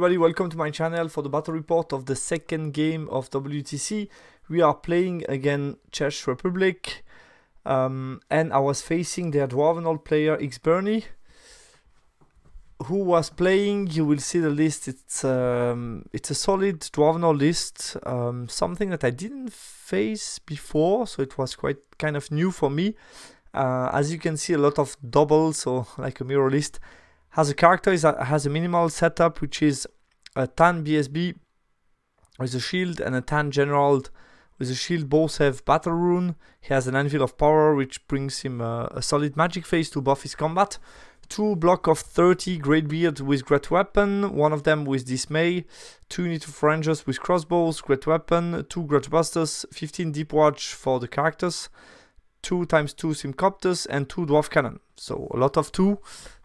everybody, welcome to my channel for the battle report of the second game of WTC. We are playing again Czech Republic, and I was facing their Dwarven old player X-Bernie, who was playing. You will see the list. It's a solid Dwarven old list, something that I didn't face before, so it was quite kind of new for me. As you can see, a lot of doubles, so like a mirror list. Has a character has a minimal setup, which is a Tan BSB with a shield and a Tan General with a shield. Both have battle rune. He has an Anvil of Power, which brings him a solid magic phase to buff his combat. 2 block of 30 Great Beard with Great Weapon, one of them with Dismay, 2 unit of Rangers with Crossbows, Great Weapon, 2 Grudge Busters, 15 Deep Watch for the characters, 2 × 2 Simcopters, and 2 Dwarf Cannon. So a lot of 2.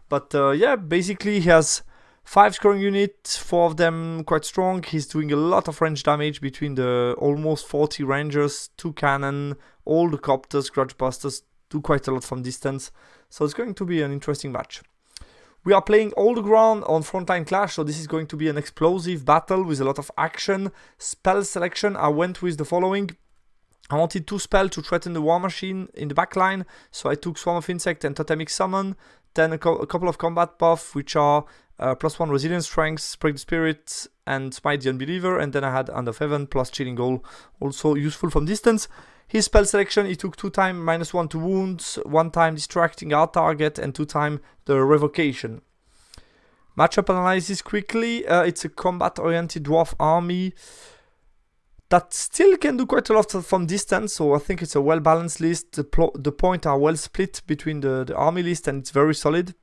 But yeah, basically he has 5 scoring units, 4 of them quite strong. He's doing a lot of range damage between the almost 40 Rangers, 2 Cannon, all the Copters, Grudge Busters, do quite a lot from distance. So it's going to be an interesting match. We are playing Ogre on Frontline Clash, so this is going to be an explosive battle with a lot of action. Spell selection, I went with the following. I wanted 2 spells to threaten the War Machine in the backline, so I took Swarm of Insect and Totemic Summon. Then a couple of combat buff, which are +1 Resilience Strength, Spread the Spirit, and Smite the Unbeliever. And then I had Hand of Heaven plus Chilling Goal, also useful from distance. His spell selection, he took 2 times -1 to wounds, 1 time distracting our target, and 2 times the revocation. Matchup analysis quickly. It's a combat-oriented dwarf army that still can do quite a lot from distance, so I think it's a well-balanced list. The points are well split between the army list, and it's very solid,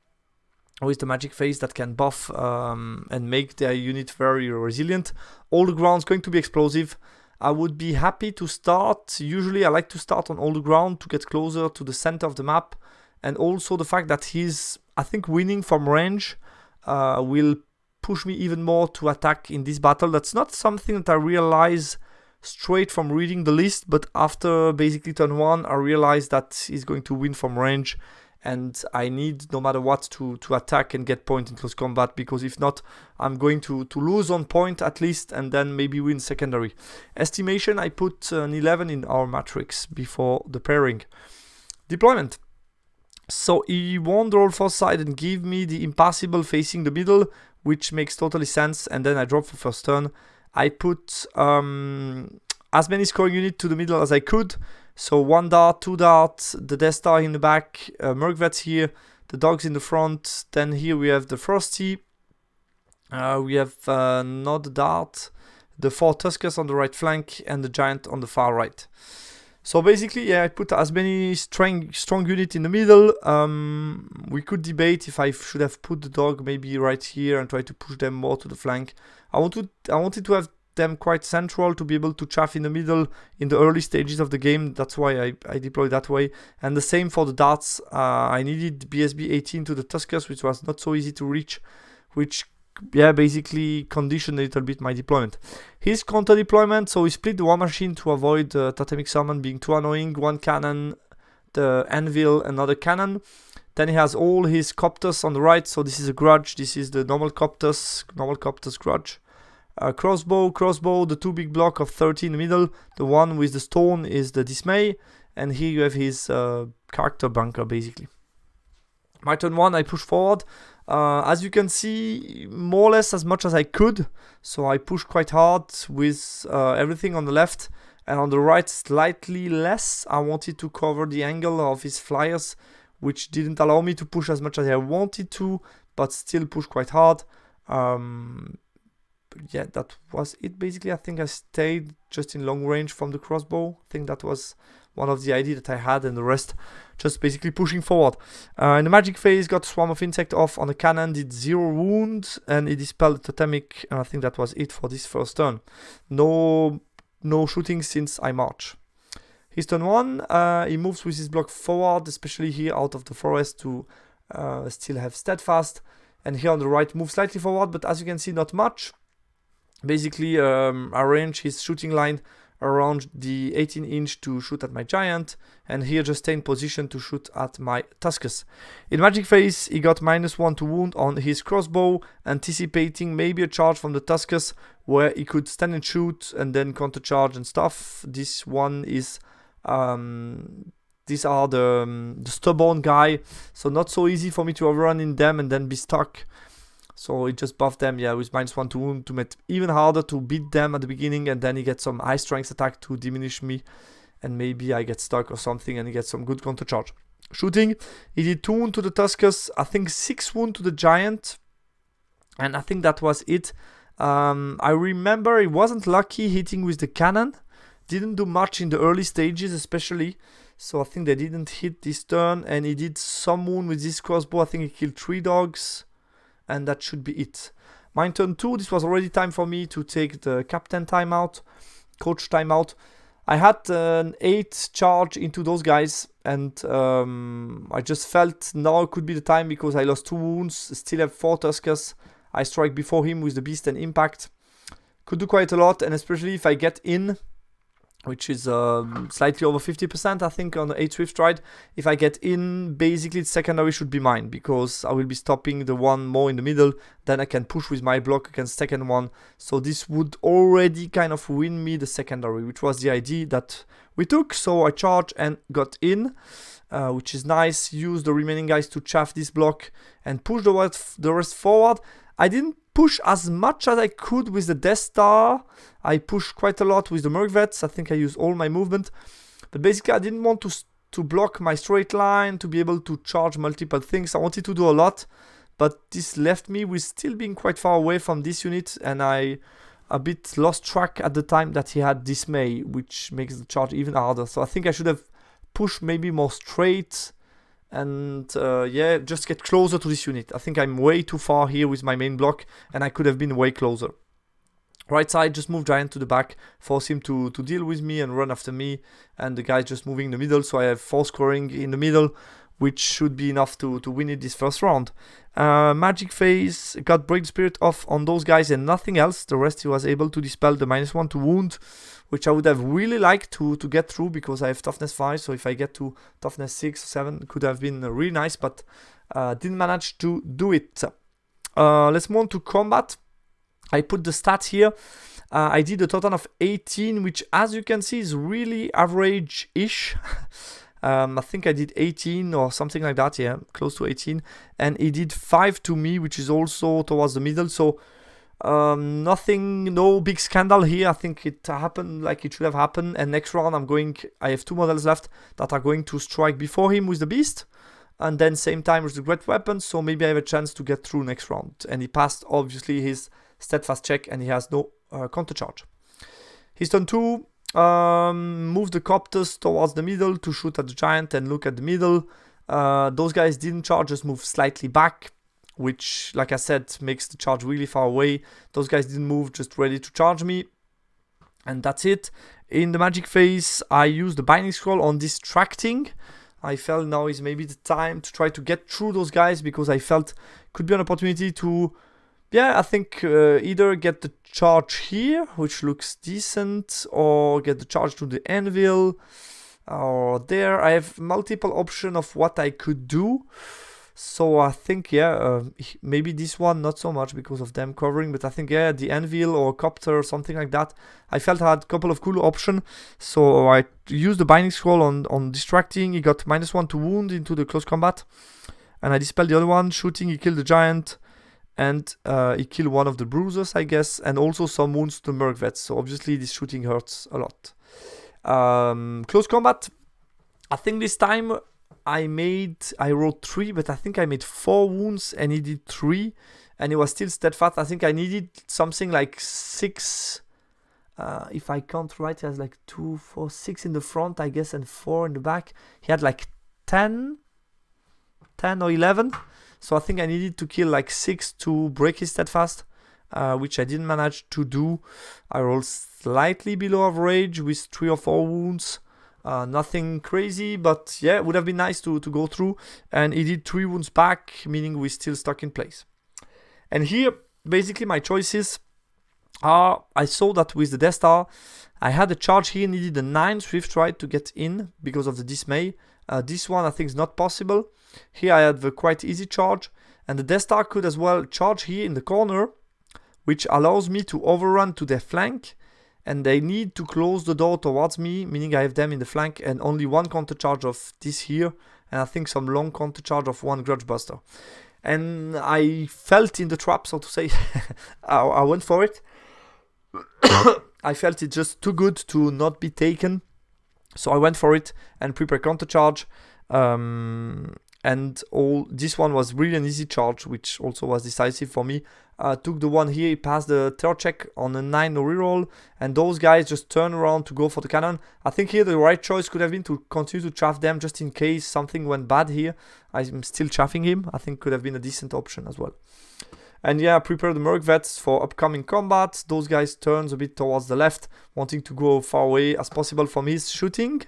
with the magic phase that can buff and make their unit very resilient. All the ground's going to be explosive. I would be happy to start. Usually I like to start on all the ground to get closer to the center of the map, and also the fact that he's, I think, winning from range will push me even more to attack in this battle. That's not something that I realize straight from reading the list, but after basically turn 1 I realized that he's going to win from range, and I need no matter what to attack and get point in close combat, because if not I'm going to lose on point at least, and then maybe win secondary. Estimation, I put an 11 in our matrix before the pairing. Deployment. So he won the roll for side and give me the impassable facing the middle, which makes totally sense, and then I drop for first turn. I put as many scoring units to the middle as I could. So 1 dart, 2 darts, the Death Star in the back, Mergvets here, the dogs in the front. Then here we have the Frosty. We have not the dart, the 4 Tuskers on the right flank, and the Giant on the far right. So basically, yeah, I put as many strong units in the middle. We could debate if I should have put the dog maybe right here and try to push them more to the flank. I wanted to have them quite central to be able to chaff in the middle in the early stages of the game. That's why I deployed that way. And the same for the darts. I needed BSB 18 to the Tuskers, which was not so easy to reach, which, yeah, basically conditioned a little bit my deployment. His counter deployment, so he split the War Machine to avoid Totemic Summon being too annoying. 1 cannon, the Anvil, another cannon. Then he has all his Copters on the right, so this is a Grudge, this is the normal Copters Grudge. Crossbow, the 2 big block of 30 in the middle. The one with the stone is the Dismay, and here you have his character bunker basically. My turn 1, I push forward. As you can see, more or less as much as I could. So I pushed quite hard with everything on the left, and on the right slightly less. I wanted to cover the angle of his flyers, which didn't allow me to push as much as I wanted to, but still push quite hard. Yeah, that was it basically. I think I stayed just in long range from the crossbow. I think that was one of the ideas that I had, and the rest just basically pushing forward. In the magic phase, got Swarm of Insect off on the cannon, did 0 wounds, and it dispelled the Totemic, and I think that was it for this first turn. No shooting since I march. His turn 1, he moves with his block forward, especially here out of the forest to still have Steadfast, and here on the right move slightly forward, but as you can see, not much. Basically arrange his shooting line around the 18-inch to shoot at my giant, and here just stay in position to shoot at my Tuskus. In Magic Phase, he got -1 to wound on his crossbow, anticipating maybe a charge from the Tuskus where he could stand and shoot and then counter charge and stuff. This one is these are the stubborn guy, so not so easy for me to overrun in them and then be stuck. So it just buffed them, yeah, with -1 to wound to make it even harder to beat them at the beginning, and then he gets some high strength attack to diminish me, and maybe I get stuck or something and he gets some good counter charge. Shooting, he did 2 wound to the Tuskus, I think 6 wound to the giant, and I think that was it. I remember he wasn't lucky hitting with the cannon, didn't do much in the early stages especially, so I think they didn't hit this turn, and he did some wound with this crossbow. I think he killed 3 dogs. And that should be it. Mine turn 2, this was already time for me to take the captain timeout, coach timeout. I had an 8 charge into those guys, and I just felt now could be the time because I lost 2 wounds, still have 4 Tuskus. I strike before him with the beast and impact. Could do quite a lot, and especially if I get in, which is slightly over 50%, I think, on the 8 Swift Stride. If I get in, basically the secondary should be mine, because I will be stopping the one more in the middle. Then I can push with my block against second one. So this would already kind of win me the secondary, which was the idea that we took. So I charged and got in, which is nice. Use the remaining guys to chaff this block and push the rest forward. I didn't push as much as I could with the Death Star. I pushed quite a lot with the Merc Vets. I think I used all my movement. But basically I didn't want to block my straight line, to be able to charge multiple things. I wanted to do a lot, but this left me with still being quite far away from this unit, and I a bit lost track at the time that he had Dismay, which makes the charge even harder. So I think I should have pushed maybe more straight and yeah, just get closer to this unit. I think I'm way too far here with my main block, and I could have been way closer. Right side, just move Giant to the back, force him to deal with me and run after me, and the guy's just moving in the middle, so I have 4 scoring in the middle, which should be enough to win it this first round. Magic Phase, got Break the Spirit off on those guys and nothing else. The rest he was able to dispel the -1 to wound, which I would have really liked to get through, because I have toughness 5, so if I get to toughness 6 or 7, it could have been really nice, but didn't manage to do it. Let's move on to combat. I put the stats here. I did a total of 18, which as you can see is really average-ish. I think I did 18 or something like that, yeah, close to 18. And he did 5 to me, which is also towards the middle, so nothing, no big scandal here. I think it happened like it should have happened. And next round I have 2 models left that are going to strike before him with the beast, and then same time with the great weapon, so maybe I have a chance to get through next round. And he passed obviously his steadfast check, and he has no counter charge. His turn 2, move the copters towards the middle to shoot at the giant and look at the middle. Those guys didn't charge, just move slightly back, which, like I said, makes the charge really far away. Those guys didn't move, just ready to charge me, and that's it. In the Magic Phase, I used the Binding Scroll on distracting. I felt now is maybe the time to try to get through those guys, because I felt could be an opportunity to, yeah, I think either get the charge here, which looks decent, or get the charge to the anvil, or there. I have multiple options of what I could do. So I think, yeah, maybe this one not so much because of them covering, but I think, yeah, the anvil or copter or something like that. I felt I had a couple of cool options, so I used the Binding Scroll on distracting. He got -1 to wound into the close combat, and I dispelled the other one. Shooting, he killed the giant, and he killed one of the bruisers, I guess, and also some wounds to the Merc Vets. So obviously this shooting hurts a lot. Close combat, I think this time I rolled 3, but I think I made 4 wounds and he did 3, and he was still steadfast. I think I needed something like 6, if I count right. He has like 2, 4, 6 in the front, I guess, and 4 in the back. He had like 10 or 11. So I think I needed to kill like 6 to break his steadfast, which I didn't manage to do. I rolled slightly below average with 3 or 4 wounds. Nothing crazy, but yeah, it would have been nice to go through. And he did 3 wounds back, meaning we're still stuck in place. And here, basically my choices, I saw that with the Death Star, I had a charge here, needed a 9 Swift Ride to get in because of the dismay. This one I think is not possible. Here I had the quite easy charge, and the Death Star could as well charge here in the corner, which allows me to overrun to their flank, and they need to close the door towards me, meaning I have them in the flank and only one counter charge of this here, and I think some long counter charge of one Grudge Buster. And I felt in the trap, so to say. I went for it. I felt it just too good to not be taken, so I went for it and prepared counter charge. And this one was really an easy charge, which also was decisive for me. Took the one here, he passed the third check on a 9 no reroll, and those guys just turn around to go for the cannon. I think here the right choice could have been to continue to chaff them just in case something went bad here. I'm still chaffing him. I think could have been a decent option as well. And yeah, prepare the Merc Vets for upcoming combat. Those guys turns a bit towards the left, wanting to go far away as possible from his shooting.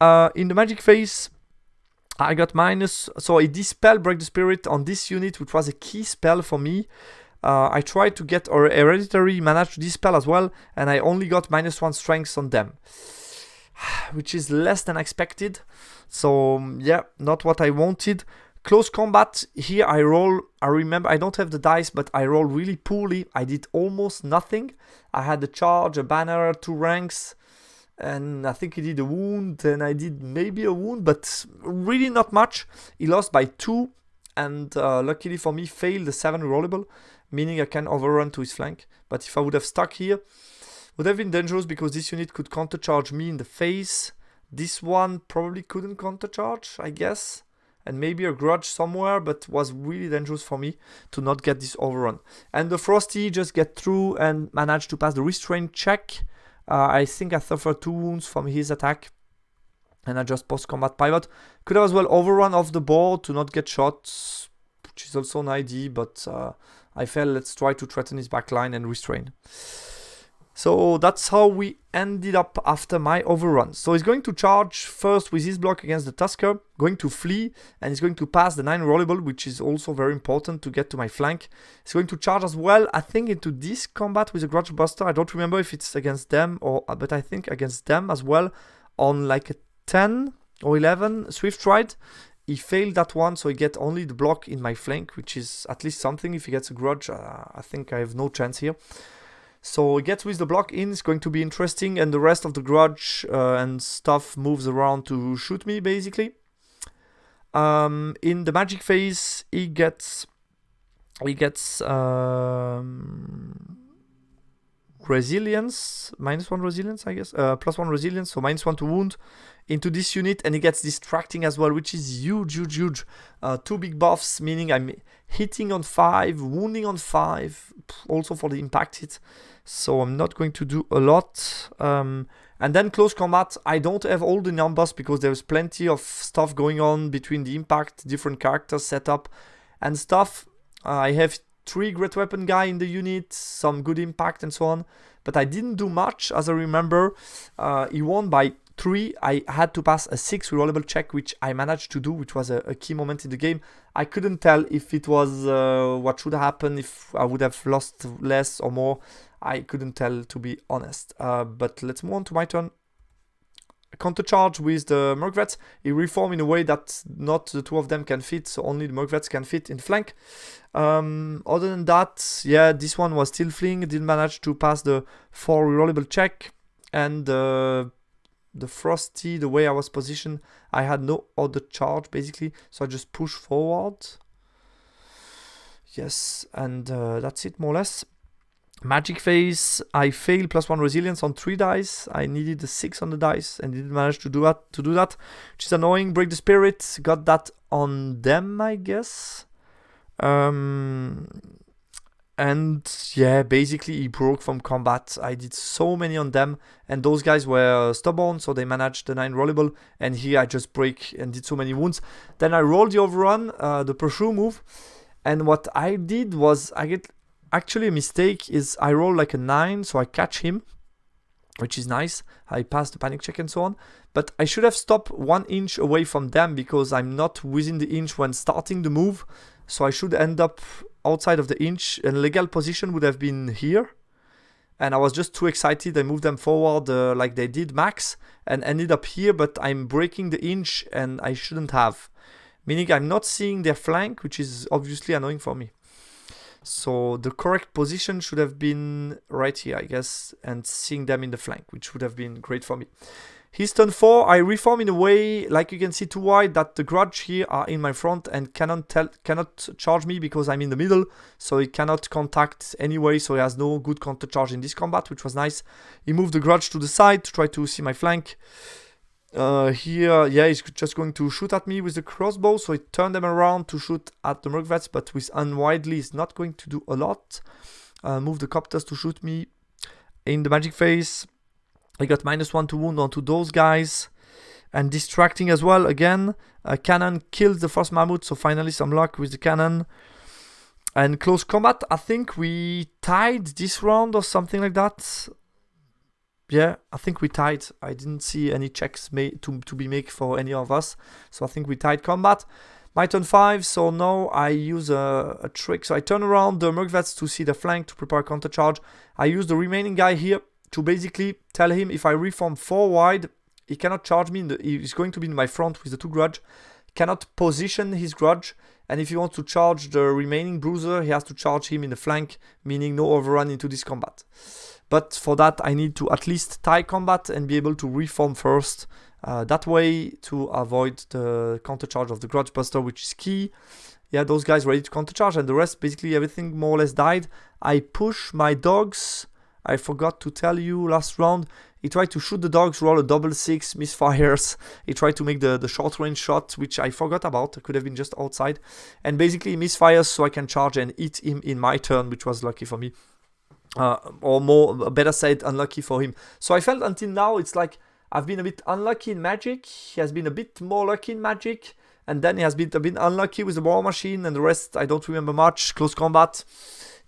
In the magic phase, I got minus, so I dispel Break the Spirit on this unit, which was a key spell for me. I tried to get a hereditary, managed to dispel as well, and I only got -1 strength on them, which is less than expected. So yeah, not what I wanted. Close combat, here I roll, I remember, I don't have the dice, but I roll really poorly. I did almost nothing. I had a charge, a banner, 2 ranks, and I think he did a wound, and I did maybe a wound, but really not much. He lost by 2, and luckily for me, failed the 7 rollable, meaning I can overrun to his flank. But if I would have stuck here, would have been dangerous because this unit could countercharge me in the face. This one probably couldn't countercharge, I guess. And maybe a grudge somewhere, but was really dangerous for me to not get this overrun. And the Frosty just get through and managed to pass the restraint check. I think I suffered 2 wounds from his attack. And I just post-combat pivot. Could have as well overrun off the board to not get shot, which is also an idea, but I felt let's try to threaten his backline and restrain. So that's how we ended up after my overrun. So he's going to charge first with his block against the Tusker, going to flee, and he's going to pass the 9 rollable, which is also very important to get to my flank. He's going to charge as well, I think, into this combat with a Grudge Buster. I don't remember if it's against them, but I think against them as well, on like a 10 or 11 Swift Ride. He failed that one, so he gets only the block in my flank, which is at least something. If he gets a Grudge, I think I have no chance here. So he gets with the block in, it's going to be interesting, and the rest of the grudge and stuff moves around to shoot me, basically. In the magic phase, he gets resilience, -1 resilience, I guess, +1 resilience, so -1 to wound into this unit, and he gets distracting as well, which is huge. 2 big buffs, meaning I'm hitting on 5, wounding on 5, also for the impact hit. So I'm not going to do a lot. And then close combat, I don't have all the numbers because there's plenty of stuff going on between the impact, different characters setup and stuff. I have 3 great weapon guy in the unit, some good impact and so on. But I didn't do much, as I remember. He won by 3. I had to pass a 6 rollable check, which I managed to do, which was a key moment in the game. I couldn't tell if it was what should happen, if I would have lost less or more. I couldn't tell, to be honest. But let's move on to my turn. Counter charge with the Merc Vets. He reformed in a way that not the 2 of them can fit, so only the Merc Vets can fit in flank. Other than that, yeah, this one was still fleeing. Didn't manage to pass the 4 rollable check. And the Frosty, the way I was positioned, I had no other charge, basically. So I just push forward. Yes, and that's it, more or less. Magic phase, I failed +1 resilience on 3 dice. I needed a 6 on the dice and didn't manage to do that, which is annoying. Break the Spirit, got that on them, I guess. And yeah, basically he broke from combat. I did so many on them, and those guys were stubborn, so they managed the 9 rollable, and here I just break and did so many wounds. Then I rolled the overrun, the pursue move, and what I did was actually a mistake is I roll like a 9, so I catch him, which is nice. I passed the panic check and so on, but I should have stopped 1 inch away from them because I'm not within the inch when starting the move, so I should end up outside of the inch, and legal position would have been here, and I was just too excited. I moved them forward like they did max and ended up here, but I'm breaking the inch and I shouldn't have. Meaning I'm not seeing their flank, which is obviously annoying for me. So the correct position should have been right here, I guess, and seeing them in the flank, which would have been great for me. He's turn 4. I reform in a way, like you can see too wide, that the grudge here are in my front and cannot charge me because I'm in the middle. So he cannot contact anyway, so he has no good counter charge in this combat, which was nice. He moved the grudge to the side to try to see my flank. Here, yeah, he's just going to shoot at me with the crossbow, so he turned them around to shoot at the Mercvets, but with unwidely he's not going to do a lot. Move the copters to shoot me in the magic phase. I got -1 to wound onto those guys. And distracting as well, again. Cannon kills the first mammoth, so finally some luck with the cannon. And close combat, I think we tied this round or something like that. Yeah, I think we tied. I didn't see any checks made to be made for any of us. So I think we tied combat. My turn 5, so now I use a trick. So I turn around the Mercvets to see the flank to prepare a counter charge. I use the remaining guy here to basically tell him if I reform 4 wide, he cannot charge me. He's going to be in my front with the 2 grudge. Cannot position his grudge. And if he wants to charge the remaining bruiser, he has to charge him in the flank, meaning no overrun into this combat. But for that, I need to at least tie combat and be able to reform first. That way to avoid the counter charge of the Grudge Buster, which is key. Yeah, those guys ready to counter charge, and the rest, basically everything more or less died. I push my dogs. I forgot to tell you last round. He tried to shoot the dogs, roll a 6/6, misfires. He tried to make the short range shot, which I forgot about. It could have been just outside. And basically misfires so I can charge and hit him in my turn, which was lucky for me. Or more, better said, unlucky for him. So I felt until now, it's like I've been a bit unlucky in Magic. He has been a bit more lucky in Magic. And then he has been a bit unlucky with the War Machine. And the rest, I don't remember much. Close combat.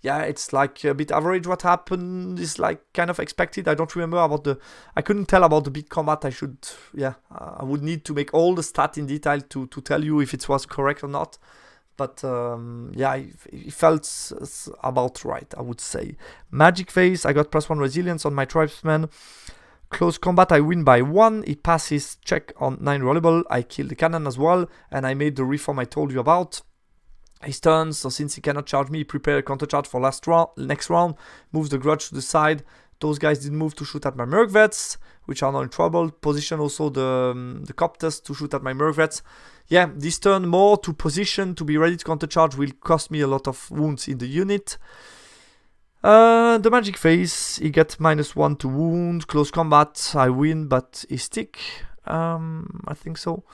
Yeah, it's like a bit average what happened. It's like kind of expected. I don't remember about I couldn't tell about the big combat. I would need to make all the stats in detail to tell you if it was correct or not. But yeah, it felt about right, I would say. Magic phase, I got +1 resilience on my tribesman. Close combat, I win by 1. He passes check on 9 rollable. I kill the cannon as well. And I made the reform I told you about. His turn, so since he cannot charge me, he prepared a counter charge for next round. Moves the grudge to the side. Those guys didn't move to shoot at my Mercvets, which are now in trouble. Position also the copters to shoot at my Mercvets. Yeah, this turn more to position to be ready to counter charge will cost me a lot of wounds in the unit. The magic phase, he gets -1 to wound. Close combat, I win, but he stick. I think so.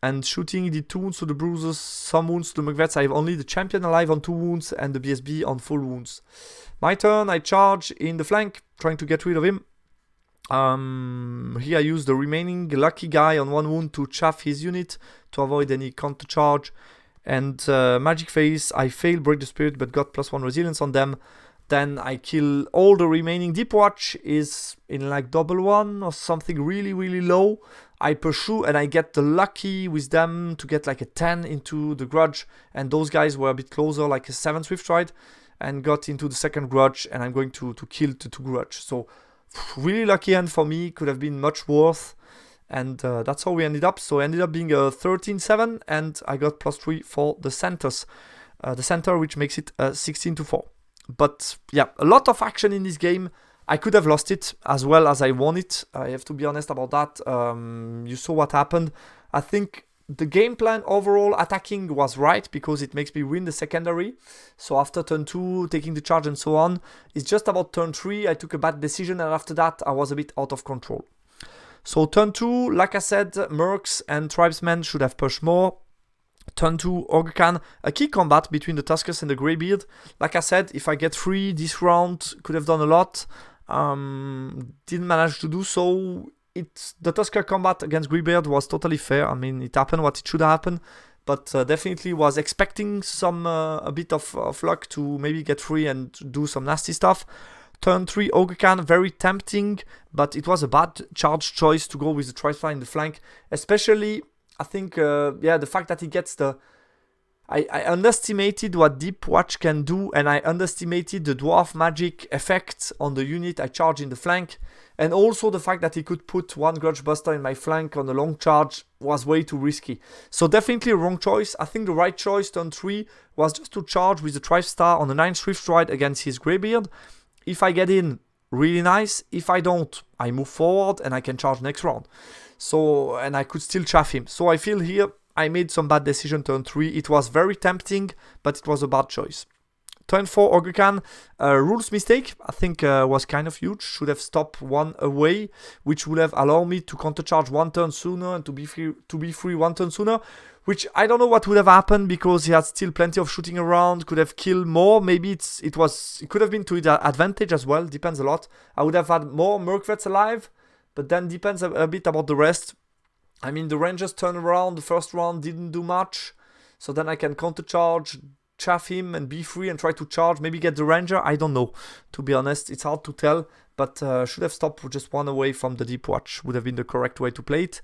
And shooting, he did 2 wounds to the bruisers, some wounds to the Mercvets. I have only the champion alive on 2 wounds and the BSB on full wounds. My turn, I charge in the flank, trying to get rid of him. Here I use the remaining lucky guy on 1 wound to chaff his unit to avoid any counter charge. And magic phase, I fail break the spirit but got +1 resilience on them. Then I kill all the remaining. Deep Watch is in like +1 or something really, really low. I pursue and I get the lucky with them to get like a 10 into the grudge. And those guys were a bit closer, like a 7 Swift Ride. And got into the second grudge and I'm going to kill the 2 grudge. So really lucky end for me. Could have been much worse. And that's how we ended up. So it ended up being a 13-7 and I got +3 for the centers. The center, which makes it 16-4. But yeah, a lot of action in this game. I could have lost it as well as I won it. I have to be honest about that. You saw what happened. I think the game plan overall attacking was right because it makes me win the secondary. So after turn 2, taking the charge and so on. It's just about turn 3, I took a bad decision and after that I was a bit out of control. So turn 2, like I said, Mercs and Tribesmen should have pushed more. Turn 2, Ogre, a key combat between the Tuskers and the Greybeard. Like I said, if I get 3 this round, could have done a lot. Didn't manage to do so. The Tusker combat against Greybeard was totally fair. I mean, it happened what it should happen. But definitely was expecting a bit of luck to maybe get 3 and do some nasty stuff. Turn 3, Ogre, very tempting, but it was a bad charge choice to go with the Tribesman in the flank. Especially, I think, the fact that he gets the I underestimated what Deep Watch can do, and I underestimated the dwarf magic effect on the unit I charge in the flank, and also the fact that he could put one Grudge Buster in my flank on a long charge was way too risky. So definitely a wrong choice. I think the right choice turn 3 was just to charge with the Thrive Star on the 9 Swift Ride against his Greybeard. If I get in, really nice. If I don't, I move forward and I can charge next round. So, and I could still chaff him. So I feel here I made some bad decision turn 3. It was very tempting, but it was a bad choice. Turn 4 Ogre Khan, rules mistake, I think was kind of huge. Should have stopped one away, which would have allowed me to countercharge one turn sooner and to be free one turn sooner. Which I don't know what would have happened because he had still plenty of shooting around, could have killed more. Maybe it could have been to his advantage as well, depends a lot. I would have had more Mercvets alive, but then depends a bit about the rest. I mean, the Rangers turn around, the first round didn't do much. So then I can countercharge, chaff him and be free and try to charge, maybe get the Ranger. I don't know, to be honest. It's hard to tell, but should have stopped just one away from the Deep Watch. Would have been the correct way to play it.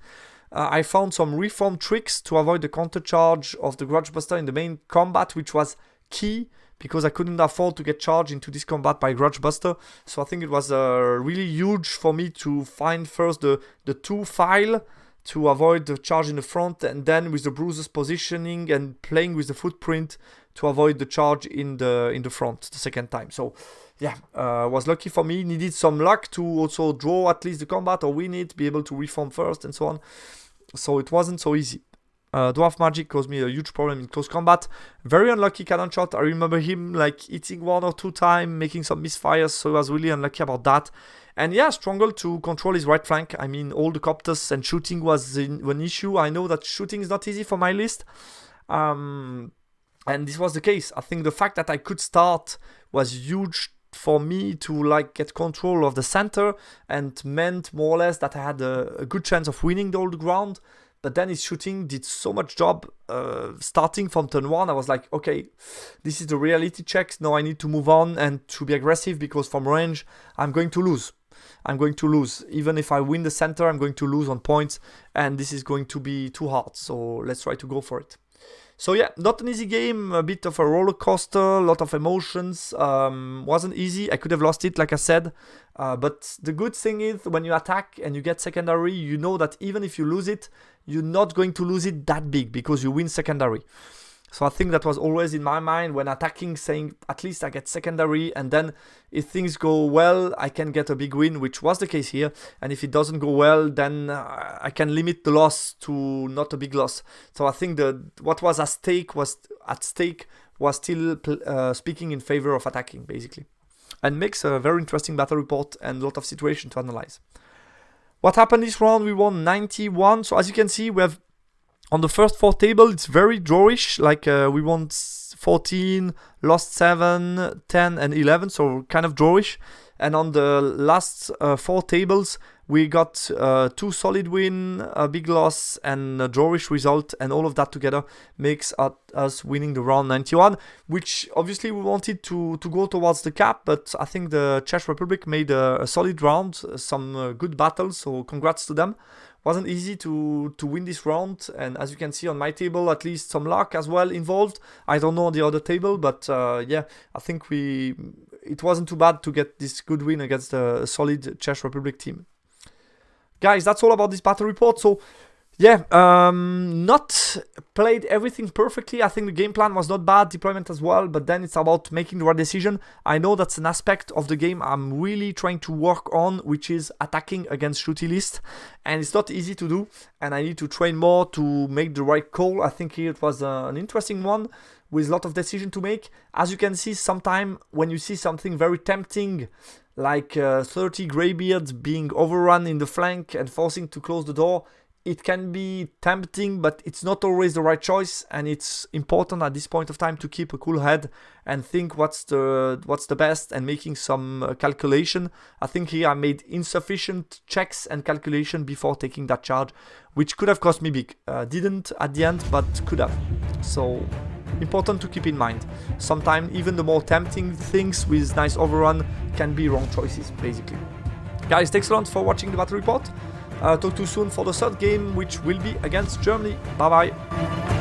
I found some reform tricks to avoid the countercharge of the Grudge Buster in the main combat, which was key because I couldn't afford to get charged into this combat by Grudge Buster. So I think it was really huge for me to find first the 2 file to avoid the charge in the front, and then with the bruises positioning and playing with the footprint to avoid the charge in the front the second time. So yeah, was lucky for me. Needed some luck to also draw at least the combat or win it, be able to reform first and so on. So it wasn't so easy. Dwarf Magic caused me a huge problem in close combat. Very unlucky cannon shot. I remember him like hitting 1 or 2 times, making some misfires, so I was really unlucky about that. And yeah, struggled to control his right flank. I mean, all the Copters and shooting was an issue. I know that shooting is not easy for my list. And this was the case. I think the fact that I could start was huge for me to like get control of the center, and meant more or less that I had a good chance of winning the old ground. But then his shooting did so much job. Starting from turn 1, I was like, okay, this is the reality checks. Now I need to move on and to be aggressive, because from range, I'm going to lose. Even if I win the center, I'm going to lose on points, and this is going to be too hard. So let's try to go for it. So yeah, not an easy game, a bit of a roller coaster, a lot of emotions. Wasn't easy. I could have lost it, like I said. But the good thing is, when you attack and you get secondary, you know that even if you lose it, you're not going to lose it that big because you win secondary. So I think that was always in my mind when attacking, saying at least I get secondary, and then if things go well, I can get a big win, which was the case here. And if it doesn't go well, then I can limit the loss to not a big loss. So I think that what was at stake was still speaking in favor of attacking, basically. And makes a very interesting battle report and a lot of situation to analyze. What happened this round? We won 91. So as you can see, we have on the first 4 table, it's very drawish. Like we won 14, lost 7, 10, and 11. So kind of drawish. And on the last 4 tables, we got 2 solid win, a big loss, and a drawish result. And all of that together makes us winning the round 91, which obviously we wanted to go towards the cap. But I think the Czech Republic made a solid round, some good battles. So congrats to them. Wasn't easy to win this round, and as you can see on my table, at least some luck as well involved. I don't know on the other table, but yeah, I think it wasn't too bad to get this good win against a solid Czech Republic team. Guys, that's all about this battle report. So yeah, not played everything perfectly. I think the game plan was not bad, deployment as well, but then it's about making the right decision. I know that's an aspect of the game I'm really trying to work on, which is attacking against shooty list, and it's not easy to do, and I need to train more to make the right call. I think here it was an interesting one with a lot of decision to make. As you can see, sometimes when you see something very tempting, like 30 Greybeards being overrun in the flank and forcing to close the door, it can be tempting, but it's not always the right choice, and it's important at this point of time to keep a cool head and think what's the best, and making some calculation. I think here I made insufficient checks and calculation before taking that charge, which could have cost me big. Didn't at the end, but could have. So important to keep in mind. Sometimes even the more tempting things with nice overrun can be wrong choices, basically. Guys, thanks a lot for watching the battle report. Talk to you soon for the third game, which will be against Germany. Bye bye.